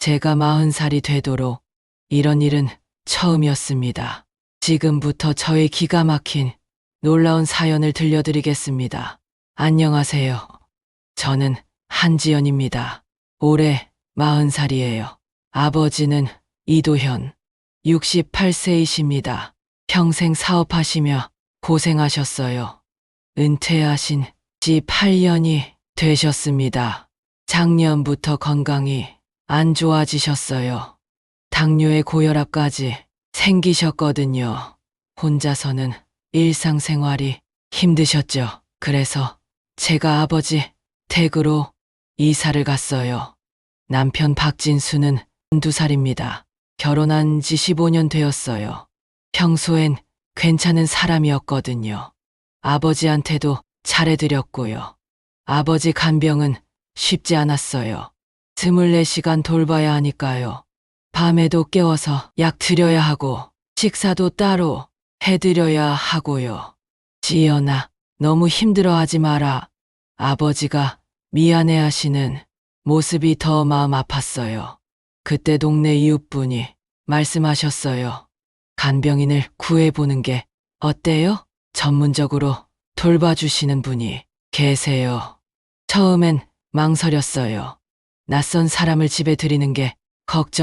제가 40살이 되도록 이런 일은 처음이었습니다. 지금부터 저의 기가 막힌 놀라운 사연을 들려드리겠습니다. 안녕하세요. 저는 한지연입니다. 올해 40살이에요. 아버지는 이도현, 68세이십니다. 평생 사업하시며 고생하셨어요. 은퇴하신 지 8년이 되셨습니다. 작년부터 건강이 안 좋아지셨어요. 당뇨에 고혈압까지 생기셨거든요. 혼자서는 일상생활이 힘드셨죠. 그래서 제가 아버지 댁으로 이사를 갔어요. 남편 박진수는 2살입니다. 결혼한 지 15년 되었어요. 평소엔 괜찮은 사람이었거든요. 아버지한테도 잘해드렸고요. 아버지 간병은 쉽지 않았어요. 24시간 돌봐야 하니까요. 밤에도 깨워서 약 드려야 하고 식사도 따로 해드려야 하고요. 지연아, 너무 힘들어하지 마라. 아버지가 미안해하시는 모습이 더 마음 아팠어요. 그때 동네 이웃분이 말씀하셨어요. 간병인을 구해보는 게 어때요? 전문적으로 돌봐주시는 분이 계세요. 처음엔 망설였어요. 낯선 사람을 집에 들이는 게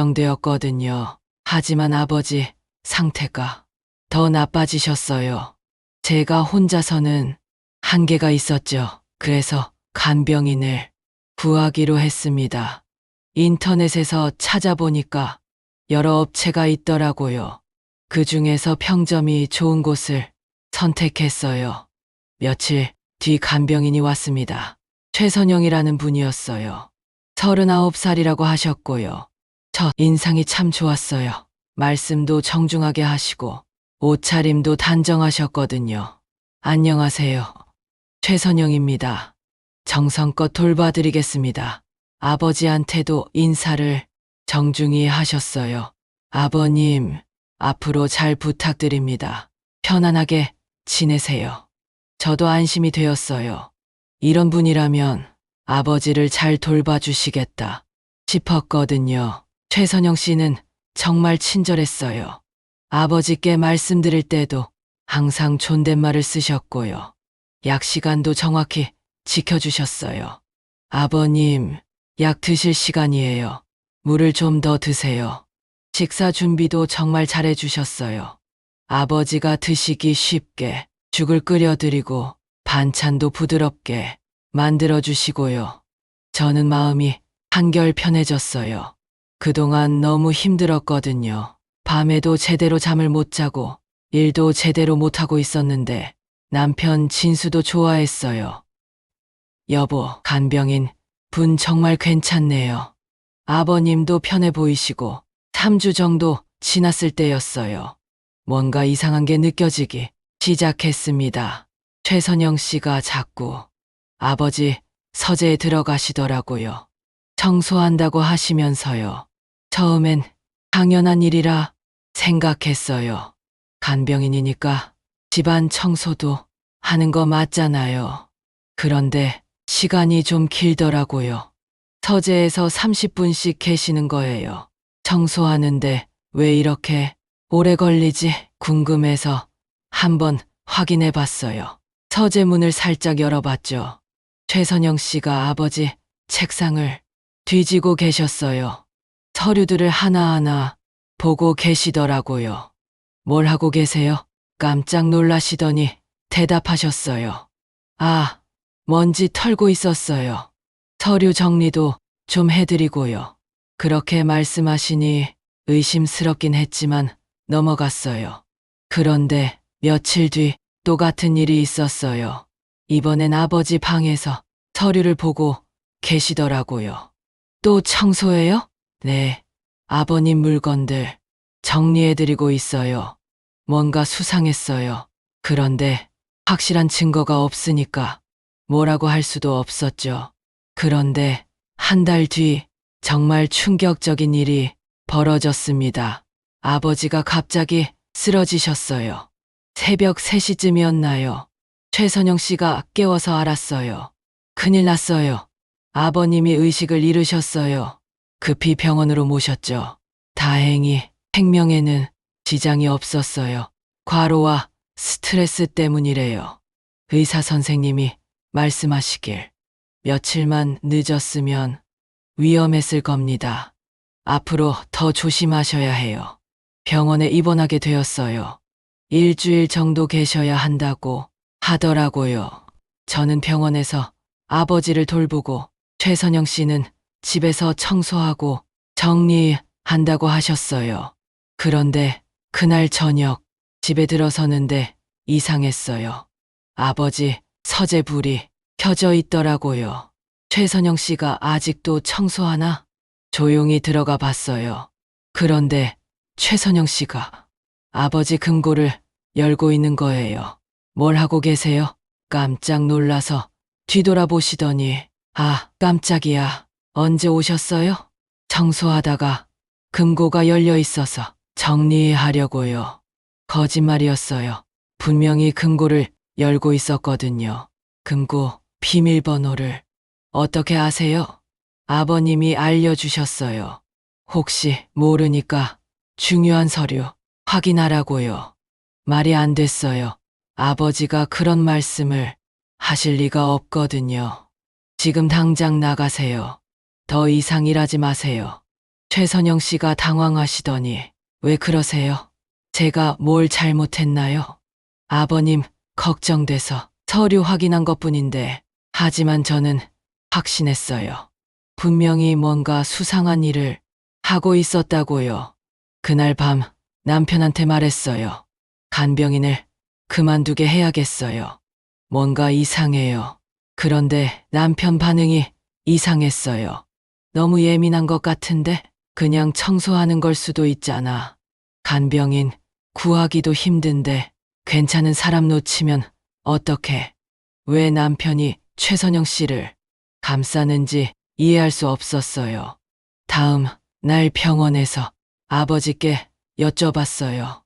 걱정되었거든요. 하지만 아버지 상태가 더 나빠지셨어요. 제가 혼자서는 한계가 있었죠. 그래서 간병인을 구하기로 했습니다. 인터넷에서 찾아보니까 여러 업체가 있더라고요. 그 중에서 평점이 좋은 곳을 선택했어요. 며칠 뒤 간병인이 왔습니다. 최선영이라는 분이었어요. 39살이라고 하셨고요. 첫 인상이 참 좋았어요. 말씀도 정중하게 하시고 옷차림도 단정하셨거든요. 안녕하세요. 최선영입니다. 정성껏 돌봐드리겠습니다. 아버지한테도 인사를 정중히 하셨어요. 아버님, 앞으로 잘 부탁드립니다. 편안하게 지내세요. 저도 안심이 되었어요. 이런 분이라면 아버지를 잘 돌봐주시겠다 싶었거든요. 최선영 씨는 정말 친절했어요. 아버지께 말씀드릴 때도 항상 존댓말을 쓰셨고요. 약 시간도 정확히 지켜주셨어요. 아버님, 약 드실 시간이에요. 물을 좀 더 드세요. 식사 준비도 정말 잘해주셨어요. 아버지가 드시기 쉽게 죽을 끓여드리고 반찬도 부드럽게 만들어주시고요. 저는 마음이 한결 편해졌어요. 그동안 너무 힘들었거든요. 밤에도 제대로 잠을 못 자고 일도 제대로 못하고 있었는데 남편 진수도 좋아했어요. 여보, 간병인 분 정말 괜찮네요. 아버님도 편해 보이시고 3주 정도 지났을 때였어요. 뭔가 이상한 게 느껴지기 시작했습니다. 최선영 씨가 자꾸 아버지 서재에 들어가시더라고요. 청소한다고 하시면서요. 처음엔 당연한 일이라 생각했어요. 간병인이니까 집안 청소도 하는 거 맞잖아요. 그런데 시간이 좀 길더라고요. 서재에서 30분씩 계시는 거예요. 청소하는데 왜 이렇게 오래 걸리지 궁금해서 한번 확인해 봤어요. 서재 문을 살짝 열어봤죠. 최선영 씨가 아버지 책상을 뒤지고 계셨어요. 서류들을 하나하나 보고 계시더라고요. 뭘 하고 계세요? 깜짝 놀라시더니 대답하셨어요. 아, 먼지 털고 있었어요. 서류 정리도 좀 해드리고요. 그렇게 말씀하시니 의심스럽긴 했지만 넘어갔어요. 그런데 며칠 뒤 똑같은 일이 있었어요. 이번엔 아버지 방에서 서류를 보고 계시더라고요. 또 청소해요? 네, 아버님 물건들 정리해드리고 있어요. 뭔가 수상했어요. 그런데 확실한 증거가 없으니까 뭐라고 할 수도 없었죠. 그런데 한 달 뒤 정말 충격적인 일이 벌어졌습니다. 아버지가 갑자기 쓰러지셨어요. 새벽 3시쯤이었나요? 최선영 씨가 깨워서 알았어요. 큰일 났어요. 아버님이 의식을 잃으셨어요. 급히 병원으로 모셨죠. 다행히 생명에는 지장이 없었어요. 과로와 스트레스 때문이래요. 의사 선생님이 말씀하시길 며칠만 늦었으면 위험했을 겁니다. 앞으로 더 조심하셔야 해요. 병원에 입원하게 되었어요. 일주일 정도 계셔야 한다고 하더라고요. 저는 병원에서 아버지를 돌보고 최선영 씨는 집에서 청소하고 정리한다고 하셨어요. 그런데 그날 저녁 집에 들어서는데 이상했어요. 아버지 서재불이 켜져 있더라고요. 최선영 씨가 아직도 청소하나? 조용히 들어가 봤어요. 그런데 최선영 씨가 아버지 금고를 열고 있는 거예요. 뭘 하고 계세요? 깜짝 놀라서 뒤돌아보시더니 아, 깜짝이야. 언제 오셨어요? 청소하다가 금고가 열려 있어서 정리하려고요. 거짓말이었어요. 분명히 금고를 열고 있었거든요. 금고 비밀번호를 어떻게 아세요? 아버님이 알려주셨어요. 혹시 모르니까 중요한 서류 확인하라고요. 말이 안 됐어요. 아버지가 그런 말씀을 하실 리가 없거든요. 지금 당장 나가세요. 더 이상 일하지 마세요. 최선영 씨가 당황하시더니 왜 그러세요? 제가 뭘 잘못했나요? 아버님 걱정돼서 서류 확인한 것뿐인데 하지만 저는 확신했어요. 분명히 뭔가 수상한 일을 하고 있었다고요. 그날 밤 남편한테 말했어요. 간병인을 그만두게 해야겠어요. 뭔가 이상해요. 그런데 남편 반응이 이상했어요. 너무 예민한 것 같은데 그냥 청소하는 걸 수도 있잖아. 간병인 구하기도 힘든데 괜찮은 사람 놓치면 어떡해. 왜 남편이 최선영 씨를 감싸는지 이해할 수 없었어요. 다음 날 병원에서 아버지께 여쭤봤어요.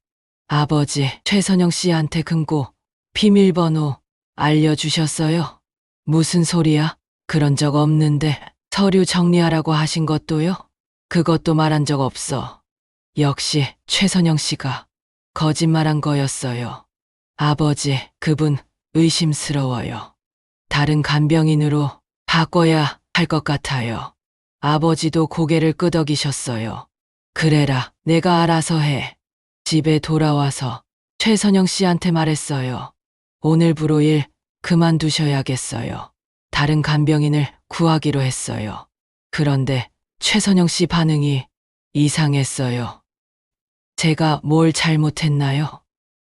아버지, 최선영 씨한테 금고 비밀번호 알려주셨어요? 무슨 소리야? 그런 적 없는데 서류 정리하라고 하신 것도요? 그것도 말한 적 없어. 역시 최선영 씨가 거짓말한 거였어요. 아버지, 그분 의심스러워요. 다른 간병인으로 바꿔야 할 것 같아요. 아버지도 고개를 끄덕이셨어요. 그래라, 내가 알아서 해. 집에 돌아와서 최선영 씨한테 말했어요. 오늘부로 일 그만두셔야겠어요. 다른 간병인을 구하기로 했어요. 그런데 최선영 씨 반응이 이상했어요. 제가 뭘 잘못했나요?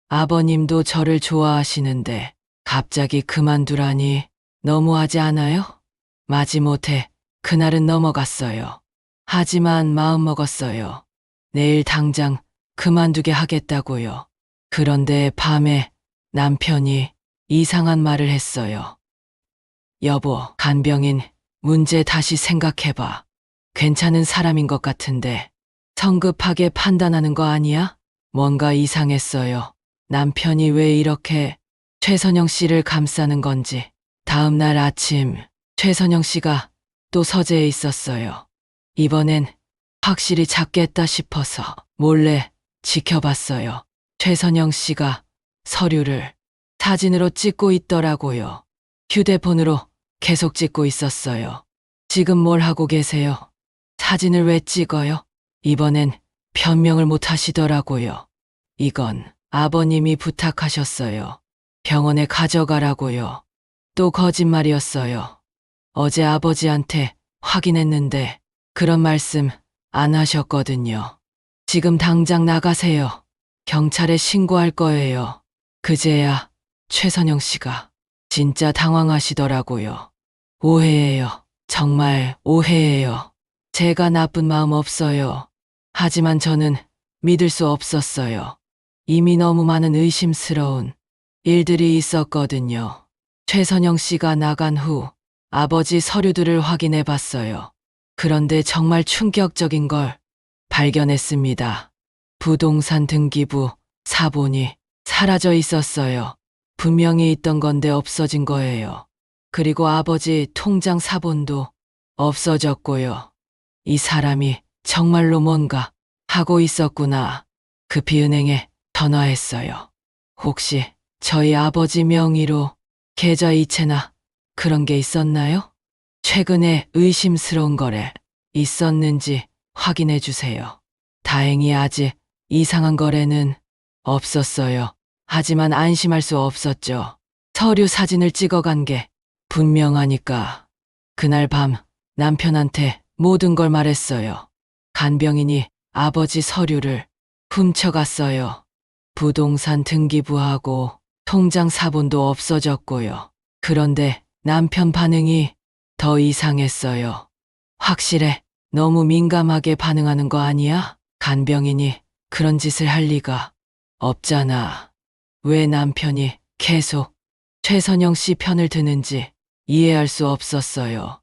아버님도 저를 좋아하시는데 갑자기 그만두라니 너무하지 않아요? 마지못해 그날은 넘어갔어요. 하지만 마음먹었어요. 내일 당장 그만두게 하겠다고요. 그런데 밤에 남편이 이상한 말을 했어요. 여보, 간병인 문제 다시 생각해봐. 괜찮은 사람인 것 같은데 성급하게 판단하는 거 아니야? 뭔가 이상했어요. 남편이 왜 이렇게 최선영 씨를 감싸는 건지. 다음 날 아침 최선영 씨가 또 서재에 있었어요. 이번엔 확실히 잡겠다 싶어서 몰래 지켜봤어요. 최선영 씨가 서류를 사진으로 찍고 있더라고요. 휴대폰으로 계속 찍고 있었어요. 지금 뭘 하고 계세요? 사진을 왜 찍어요? 이번엔 변명을 못 하시더라고요. 이건 아버님이 부탁하셨어요. 병원에 가져가라고요. 또 거짓말이었어요. 어제 아버지한테 확인했는데 그런 말씀 안 하셨거든요. 지금 당장 나가세요. 경찰에 신고할 거예요. 그제야 최선영 씨가 진짜 당황하시더라고요. 오해예요. 정말 오해예요. 제가 나쁜 마음 없어요. 하지만 저는 믿을 수 없었어요. 이미 너무 많은 의심스러운 일들이 있었거든요. 최선영 씨가 나간 후 아버지 서류들을 확인해 봤어요. 그런데 정말 충격적인 걸 발견했습니다. 부동산 등기부 사본이 사라져 있었어요. 분명히 있던 건데 없어진 거예요. 그리고 아버지 통장 사본도 없어졌고요. 이 사람이 정말로 뭔가 하고 있었구나. 급히 은행에 전화했어요. 혹시 저희 아버지 명의로 계좌 이체나 그런 게 있었나요? 최근에 의심스러운 거래 있었는지 확인해 주세요. 다행히 아직 이상한 거래는 없었어요. 하지만 안심할 수 없었죠. 서류 사진을 찍어간 게 분명하니까. 그날 밤 남편한테 모든 걸 말했어요. 간병인이 아버지 서류를 훔쳐갔어요. 부동산 등기부하고 통장 사본도 없어졌고요. 그런데 남편 반응이 더 이상했어요. 확실해. 너무 민감하게 반응하는 거 아니야? 간병인이 그런 짓을 할 리가 없잖아. 왜 남편이 계속 최선영 씨 편을 드는지 이해할 수 없었어요.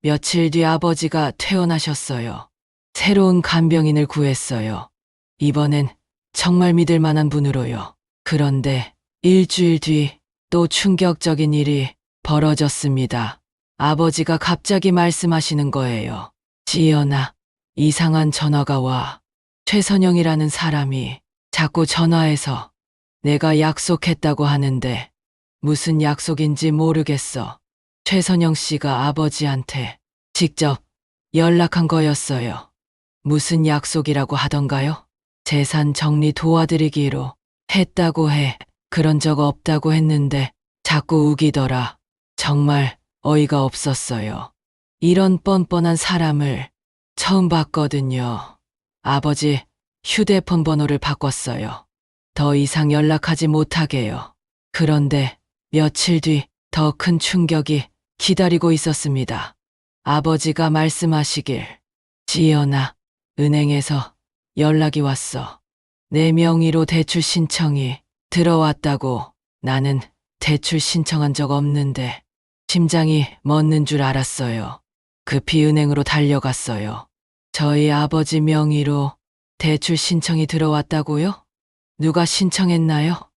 며칠 뒤 아버지가 퇴원하셨어요. 새로운 간병인을 구했어요. 이번엔 정말 믿을 만한 분으로요. 그런데 일주일 뒤 또 충격적인 일이 벌어졌습니다. 아버지가 갑자기 말씀하시는 거예요. 지연아, 이상한 전화가 와. 최선영이라는 사람이 자꾸 전화해서 내가 약속했다고 하는데 무슨 약속인지 모르겠어. 최선영 씨가 아버지한테 직접 연락한 거였어요. 무슨 약속이라고 하던가요? 재산 정리 도와드리기로 했다고 해. 그런 적 없다고 했는데 자꾸 우기더라. 정말 어이가 없었어요. 이런 뻔뻔한 사람을 처음 봤거든요. 아버지 휴대폰 번호를 바꿨어요. 더 이상 연락하지 못하게요. 그런데 며칠 뒤 더 큰 충격이 기다리고 있었습니다. 아버지가 말씀하시길, 지연아, 은행에서 연락이 왔어. 내 명의로 대출 신청이 들어왔다고. 나는 대출 신청한 적 없는데 심장이 멎는 줄 알았어요. 급히 은행으로 달려갔어요. 저희 아버지 명의로 대출 신청이 들어왔다고요? 누가 신청했나요?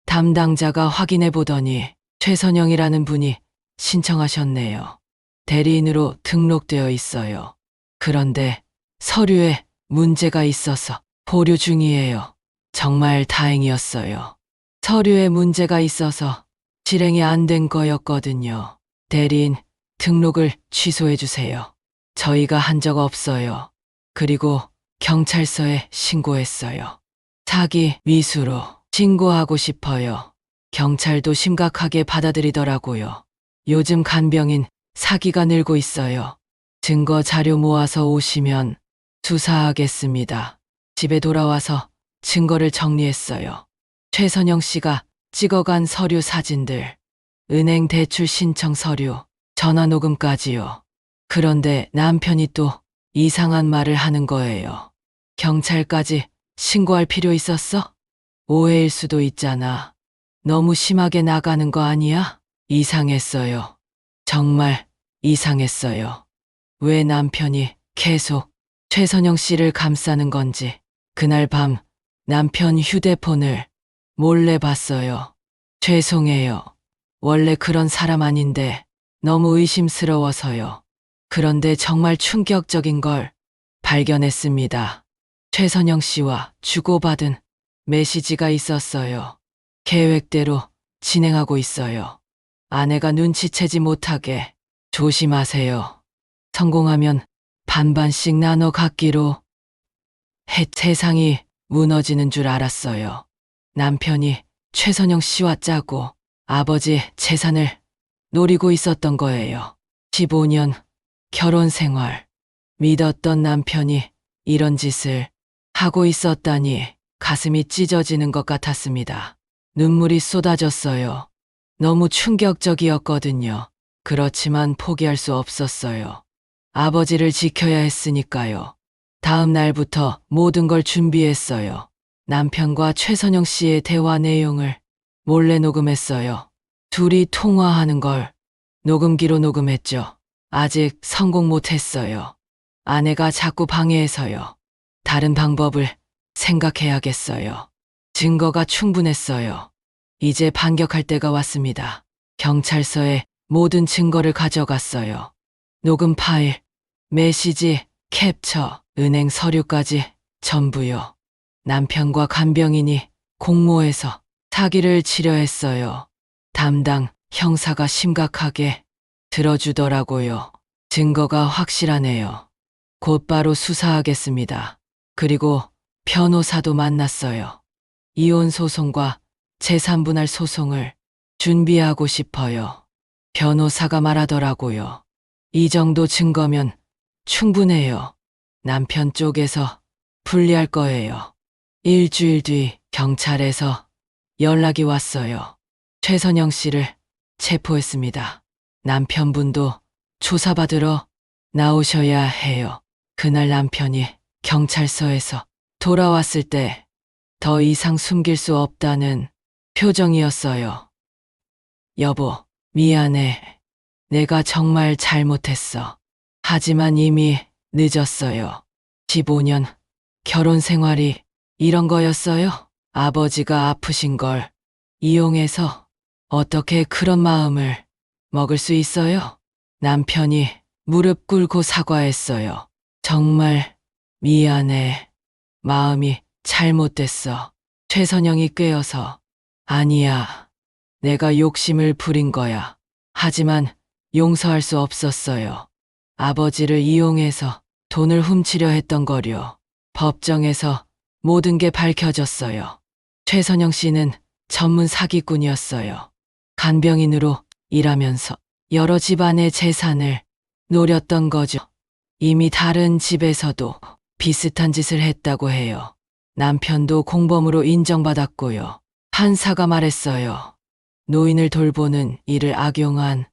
담당자가 확인해 보더니 최선영이라는 분이 신청하셨네요. 대리인으로 등록되어 있어요. 그런데 서류에 문제가 있어서 보류 중이에요. 정말 다행이었어요. 서류에 문제가 있어서 실행이 안 된 거였거든요. 대리인 등록을 취소해 주세요. 저희가 한 적 없어요. 그리고 경찰서에 신고했어요. 사기 미수로 신고하고 싶어요. 경찰도 심각하게 받아들이더라고요. 요즘 간병인 사기가 늘고 있어요. 증거 자료 모아서 오시면 수사하겠습니다. 집에 돌아와서 증거를 정리했어요. 최선영 씨가 찍어간 서류 사진들, 은행 대출 신청 서류, 전화 녹음까지요. 그런데 남편이 또 이상한 말을 하는 거예요. 경찰까지 신고할 필요 있었어? 오해일 수도 있잖아. 너무 심하게 나가는 거 아니야? 이상했어요. 정말 이상했어요. 왜 남편이 계속 최선영 씨를 감싸는 건지. 그날 밤 남편 휴대폰을 몰래 봤어요. 죄송해요. 원래 그런 사람 아닌데 너무 의심스러워서요. 그런데 정말 충격적인 걸 발견했습니다. 최선영 씨와 주고받은 메시지가 있었어요. 계획대로 진행하고 있어요. 아내가 눈치채지 못하게 조심하세요. 성공하면 반반씩 나눠 갖기로 세상이 무너지는 줄 알았어요. 남편이 최선영 씨와 짜고 아버지 재산을 노리고 있었던 거예요. 15년 결혼 생활, 믿었던 남편이 이런 짓을 하고 있었다니 가슴이 찢어지는 것 같았습니다. 눈물이 쏟아졌어요. 너무 충격적이었거든요. 그렇지만 포기할 수 없었어요. 아버지를 지켜야 했으니까요. 다음 날부터 모든 걸 준비했어요. 남편과 최선영 씨의 대화 내용을 몰래 녹음했어요. 둘이 통화하는 걸 녹음기로 녹음했죠. 아직 성공 못했어요. 아내가 자꾸 방해해서요. 다른 방법을 생각해야겠어요. 증거가 충분했어요. 이제 반격할 때가 왔습니다. 경찰서에 모든 증거를 가져갔어요. 녹음 파일, 메시지, 캡처, 은행 서류까지 전부요. 남편과 간병인이 공모해서 사기를 치려 했어요. 담당 형사가 심각하게 들어주더라고요. 증거가 확실하네요. 곧바로 수사하겠습니다. 그리고 변호사도 만났어요. 이혼 소송과 재산분할 소송을 준비하고 싶어요. 변호사가 말하더라고요. 이 정도 증거면 충분해요. 남편 쪽에서 불리할 거예요. 일주일 뒤 경찰에서 연락이 왔어요. 최선영 씨를 체포했습니다. 남편분도 조사받으러 나오셔야 해요. 그날 남편이 경찰서에서 돌아왔을 때 더 이상 숨길 수 없다는 표정이었어요. 여보, 미안해. 내가 정말 잘못했어. 하지만 이미 늦었어요. 15년 결혼 생활이 이런 거였어요? 아버지가 아프신 걸 이용해서 어떻게 그런 마음을 먹을 수 있어요? 남편이 무릎 꿇고 사과했어요. 정말 미안해. 마음이 잘못됐어. 최선영이 꿰어서 아니야. 내가 욕심을 부린 거야. 하지만 용서할 수 없었어요. 아버지를 이용해서 돈을 훔치려 했던 거려. 법정에서 모든 게 밝혀졌어요. 최선영 씨는 전문 사기꾼이었어요. 간병인으로 일하면서 여러 집안의 재산을 노렸던 거죠. 이미 다른 집에서도 비슷한 짓을 했다고 해요. 남편도 공범으로 인정받았고요. 판사가 말했어요. 노인을 돌보는 일을 악용한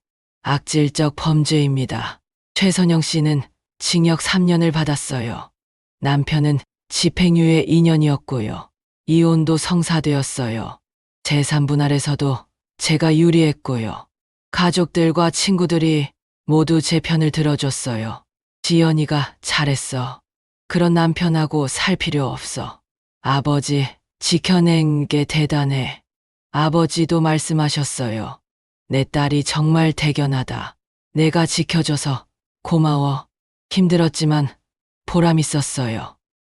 악질적 범죄입니다. 최선영 씨는 징역 3년을 받았어요. 남편은 집행유예 2년이었고요. 이혼도 성사되었어요. 재산 분할에서도 제가 유리했고요. 가족들과 친구들이 모두 제 편을 들어줬어요. 지연이가 잘했어. 그런 남편하고 살 필요 없어. 아버지 지켜낸 게 대단해. 아버지도 말씀하셨어요. 내 딸이 정말 대견하다. 내가 지켜줘서 고마워. 힘들었지만 보람 있었어요.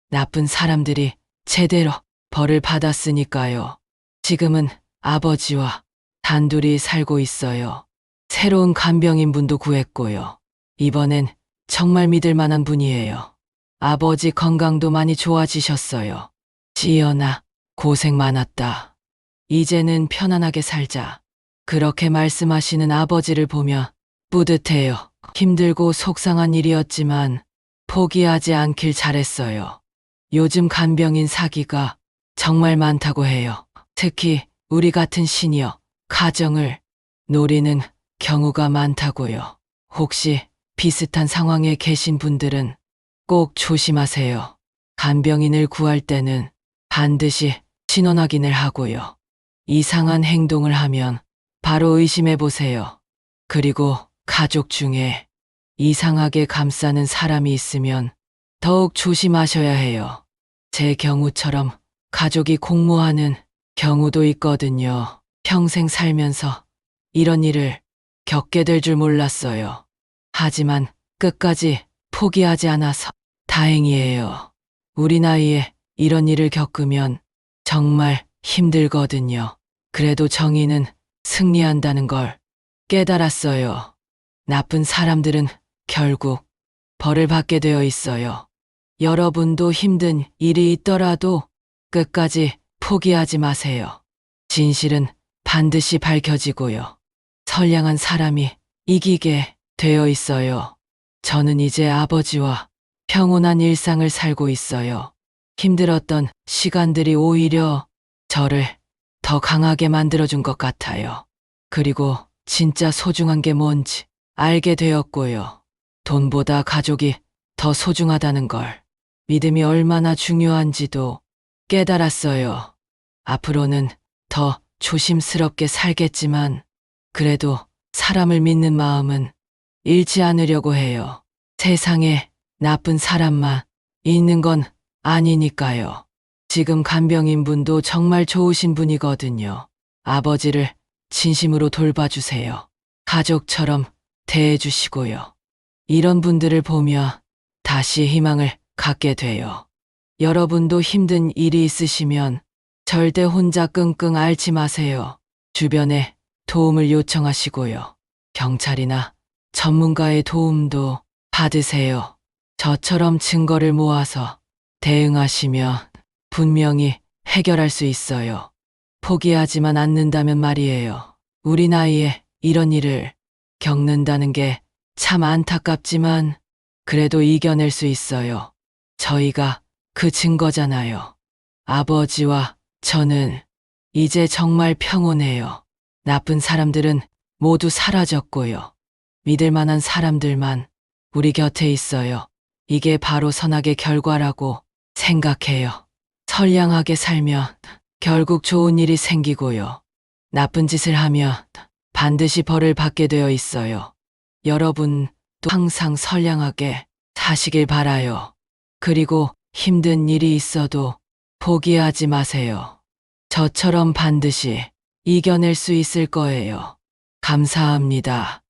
나쁜 사람들이 제대로 벌을 받았으니까요. 지금은 아버지와 단둘이 살고 있어요. 새로운 간병인 분도 구했고요. 이번엔 정말 믿을 만한 분이에요. 아버지 건강도 많이 좋아지셨어요. 지연아, 고생 많았다. 이제는 편안하게 살자. 그렇게 말씀하시는 아버지를 보며 뿌듯해요. 힘들고 속상한 일이었지만 포기하지 않길 잘했어요. 요즘 간병인 사기가 정말 많다고 해요. 특히 우리 같은 시니어, 가정을 노리는 경우가 많다고요. 혹시 비슷한 상황에 계신 분들은 꼭 조심하세요. 간병인을 구할 때는 반드시 신원 확인을 하고요. 이상한 행동을 하면 바로 의심해 보세요. 그리고 가족 중에 이상하게 감싸는 사람이 있으면 더욱 조심하셔야 해요. 제 경우처럼 가족이 공모하는 경우도 있거든요. 평생 살면서 이런 일을 겪게 될 줄 몰랐어요. 하지만 끝까지 포기하지 않아서 다행이에요. 우리 나이에 이런 일을 겪으면 정말 힘들거든요. 그래도 정의는 승리한다는 걸 깨달았어요. 나쁜 사람들은 결국 벌을 받게 되어 있어요. 여러분도 힘든 일이 있더라도 끝까지 포기하지 마세요. 진실은 반드시 밝혀지고요. 선량한 사람이 이기게 되어 있어요. 저는 이제 아버지와 평온한 일상을 살고 있어요. 힘들었던 시간들이 오히려 저를 더 강하게 만들어준 것 같아요. 그리고 진짜 소중한 게 뭔지 알게 되었고요. 돈보다 가족이 더 소중하다는 걸, 믿음이 얼마나 중요한지도 깨달았어요. 앞으로는 더 조심스럽게 살겠지만 그래도 사람을 믿는 마음은 잃지 않으려고 해요. 세상에 나쁜 사람만 있는 건 아니니까요. 지금 간병인 분도 정말 좋으신 분이거든요. 아버지를 진심으로 돌봐주세요. 가족처럼 대해주시고요. 이런 분들을 보며 다시 희망을 갖게 돼요. 여러분도 힘든 일이 있으시면 절대 혼자 끙끙 앓지 마세요. 주변에 도움을 요청하시고요. 경찰이나 전문가의 도움도 받으세요. 저처럼 증거를 모아서 대응하시면 분명히 해결할 수 있어요. 포기하지만 않는다면 말이에요. 우리 나이에 이런 일을 겪는다는 게 참 안타깝지만 그래도 이겨낼 수 있어요. 저희가 그 증거잖아요. 아버지와 저는 이제 정말 평온해요. 나쁜 사람들은 모두 사라졌고요. 믿을 만한 사람들만 우리 곁에 있어요. 이게 바로 선악의 결과라고 생각해요. 선량하게 살면 결국 좋은 일이 생기고요. 나쁜 짓을 하면 반드시 벌을 받게 되어 있어요. 여러분도 항상 선량하게 사시길 바라요. 그리고 힘든 일이 있어도 포기하지 마세요. 저처럼 반드시 이겨낼 수 있을 거예요. 감사합니다.